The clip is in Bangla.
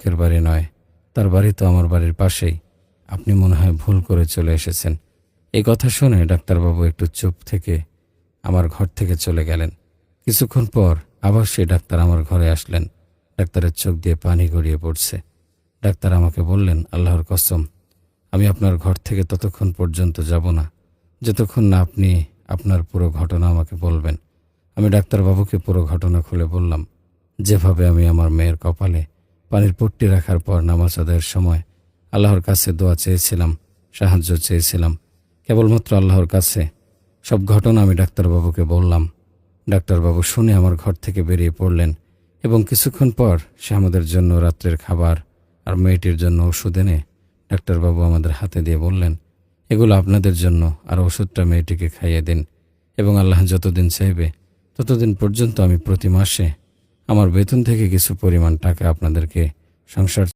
অমুকের বাড়ি নয়, তার বাড়ি তো আমার বাড়ির পাশেই। আপনি মনে হয় ভুল করে চলে এসেছেন। এই কথা শুনে ডাক্তারবাবু একটু চুপ থেকে আমার ঘর থেকে চলে গেলেন। কিছুক্ষণ পর আবার সেই ডাক্তার আমার ঘরে আসলেন। ডাক্তারের চোখ দিয়ে পানি গড়িয়ে পড়ছে। ডাক্তার আমাকে বললেন, আল্লাহর কসম, আমি আপনার ঘর থেকে ততক্ষণ পর্যন্ত যাব না যতক্ষণ না আপনি আপনার পুরো ঘটনা আমাকে বলবেন। আমি ডাক্তারবাবুকে পুরো ঘটনা খুলে বললাম। যেভাবে আমি আমার মেয়ের কপালে পানির পট্টি রাখার পর নামাজ আদায়ের সময় আল্লাহর কাছে দোয়া চেয়েছিলাম, সাহায্য চেয়েছিলাম, কেবলমাত্র আল্লাহর কাছে, সব ঘটনা আমি ডাক্তারবাবুকে বললাম। ডাক্তারবাবু শুনে আমার ঘর থেকে বেরিয়ে পড়লেন এবং কিছুক্ষণ পর সে আমাদের জন্য রাত্রের খাবার আর মেয়েটির জন্য ওষুধ এনে ডাক্তারবাবু আমাদের হাতে দিয়ে বললেন, এগুলো আপনাদের জন্য, আর ওষুধটা মেয়েটিকে খাইয়ে দিন এবং আল্লাহ যতদিন চাইবে ততদিন পর্যন্ত আমি প্রতি মাসে আমার বেতন থেকে কিছু পরিমাণ টাকা আপনাদেরকে সংসার